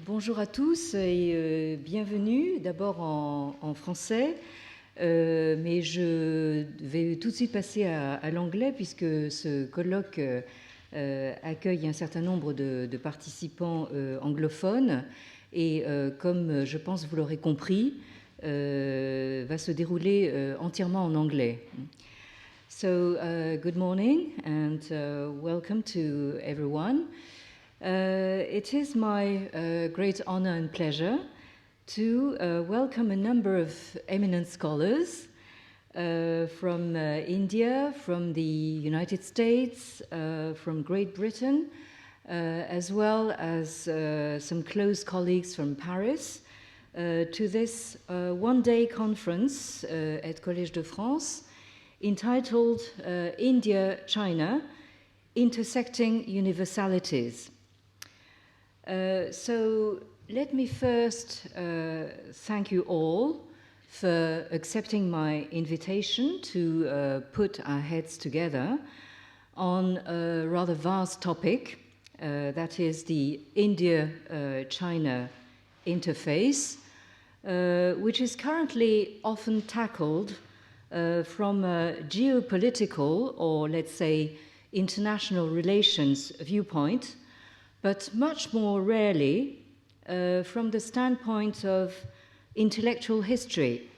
Bonjour à tous et bienvenue, d'abord en français, mais je vais tout de suite passer à l'anglais puisque ce colloque accueille un certain nombre de participants anglophones et comme je pense vous l'aurez compris, va se dérouler entièrement en anglais. So, good morning and welcome to everyone. It is my great honor and pleasure to welcome a number of eminent scholars from India, from the United States, from Great Britain, as well as some close colleagues from Paris, to this one-day conference at Collège de France entitled India-China, Intersecting Universalities. So let me first thank you all for accepting my invitation to put our heads together on a rather vast topic, that is the India-China interface, which is currently often tackled from a geopolitical or, let's say, international relations viewpoint, but much more rarely from the standpoint of intellectual history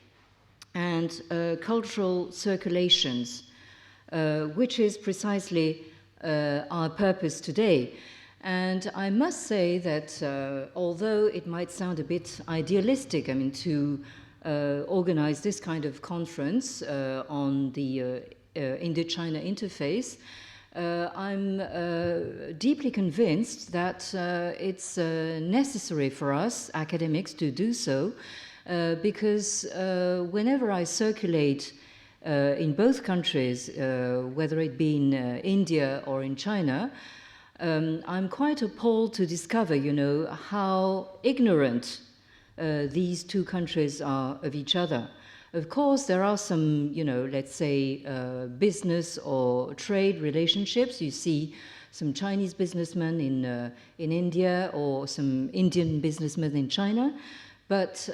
and cultural circulations, which is precisely our purpose today. And I must say that although it might sound a bit idealistic, to organize this kind of conference on the Indo-China interface, I'm deeply convinced that it's necessary for us academics to do so because whenever I circulate in both countries, whether it be in India or in China, I'm quite appalled to discover, how ignorant these two countries are of each other. Of course, there are some, let's say, business or trade relationships. You see some Chinese businessmen in India or some Indian businessmen in China. But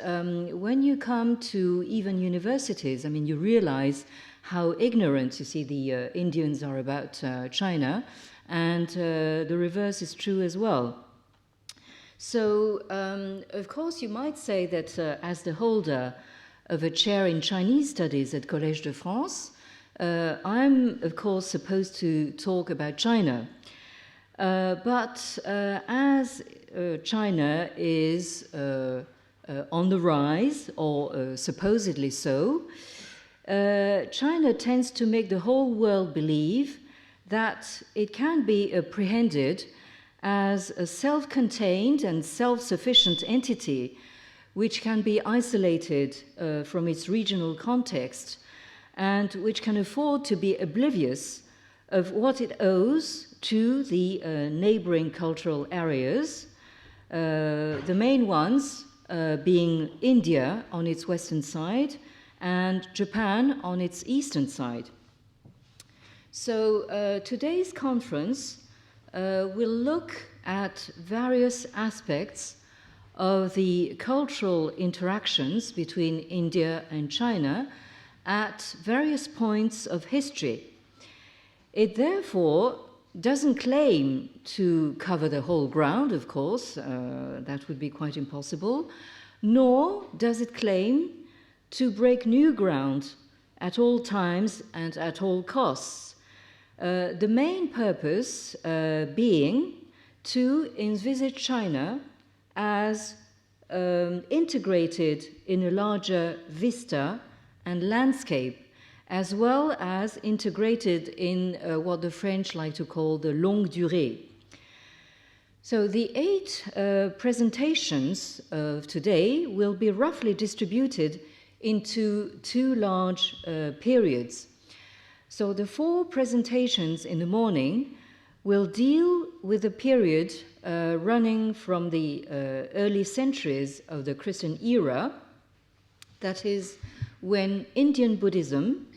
when you come to even universities, you realize how ignorant, the Indians are about China, and the reverse is true as well. So, of course, you might say that as the holder of a chair in Chinese studies at Collège de France, I'm, of course, supposed to talk about China. But as China is on the rise, or supposedly so, China tends to make the whole world believe that it can be apprehended as a self-contained and self-sufficient entity which can be isolated from its regional context and which can afford to be oblivious of what it owes to the neighboring cultural areas, the main ones being India on its western side and Japan on its eastern side. So today's conference will look at various aspects of the cultural interactions between India and China at various points of history. It therefore doesn't claim to cover the whole ground, of course, that would be quite impossible, nor does it claim to break new ground at all times and at all costs. The main purpose being to envisage China as integrated in a larger vista and landscape, as well as integrated in what the French like to call the longue durée. So the 8 presentations of today will be roughly distributed into 2 large periods. So the 4 presentations in the morning will deal with the period running from the early centuries of the Christian era, that is, when Indian Buddhism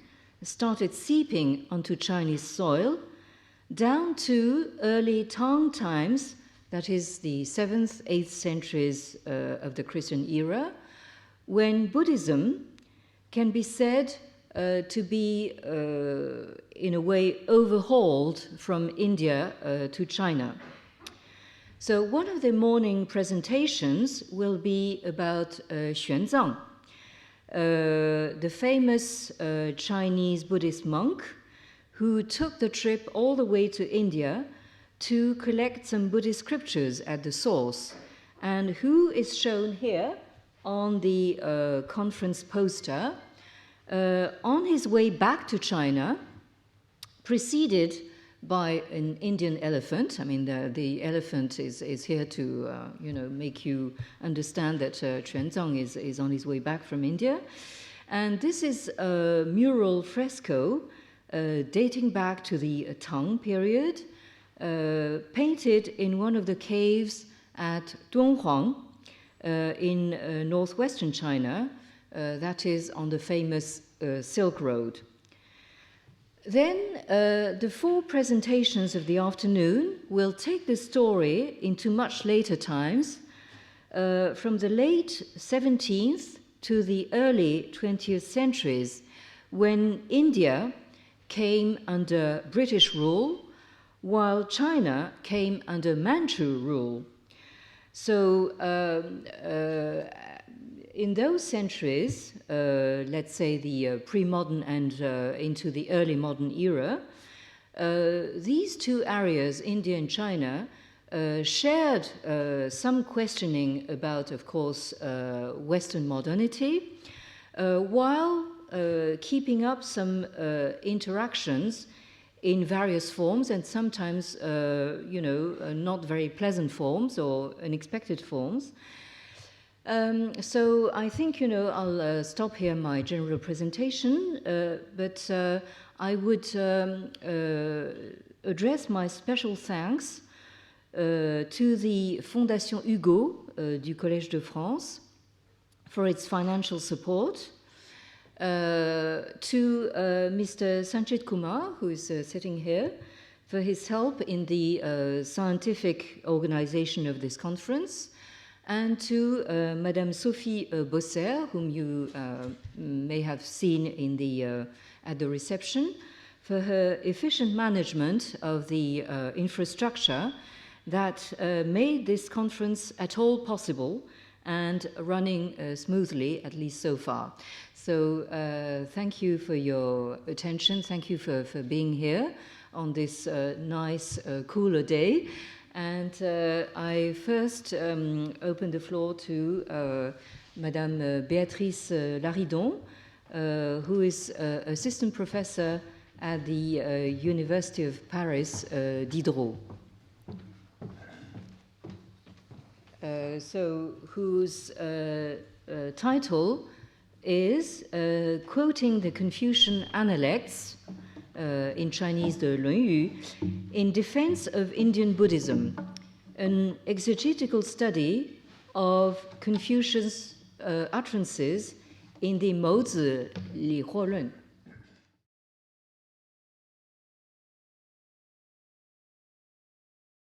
started seeping onto Chinese soil, down to early Tang times, that is the 7th, 8th centuries of the Christian era, when Buddhism can be said to be, in a way, overhauled from India to China. So one of the morning presentations will be about Xuanzang, the famous Chinese Buddhist monk who took the trip all the way to India to collect some Buddhist scriptures at the source, and who is shown here on the conference poster on his way back to China, preceded by an Indian elephant. I mean, the elephant is here to, make you understand that Xuanzang is on his way back from India. And this is a mural fresco dating back to the Tang period, painted in one of the caves at Dunhuang in northwestern China, that is on the famous Silk Road. Then the 4 presentations of the afternoon will take the story into much later times, from the late 17th to the early 20th centuries, when India came under British rule, while China came under Manchu rule. So in those centuries, let's say the pre-modern and into the early modern era, these 2 areas, India and China, shared some questioning about, of course, Western modernity, while keeping up some interactions in various forms, and sometimes, not very pleasant forms or unexpected forms. So I think, I'll stop here my general presentation, but I would address my special thanks to the Fondation Hugo du Collège de France for its financial support, to Mr. Sanchit Kumar, who is sitting here, for his help in the scientific organization of this conference, and to Madame Sophie Bosser, whom you may have seen in the, at the reception, for her efficient management of the infrastructure that made this conference at all possible and running smoothly, at least so far. So thank you for your attention. Thank you for being here on this nice, cooler day. And I first open the floor to Madame Béatrice Laridon, who is assistant professor at the University of Paris, Diderot. Whose title is quoting the Confucian Analects, in Chinese, the Lieu, in defense of Indian Buddhism, an exegetical study of Confucius' utterances in the Mozi Li Huolun.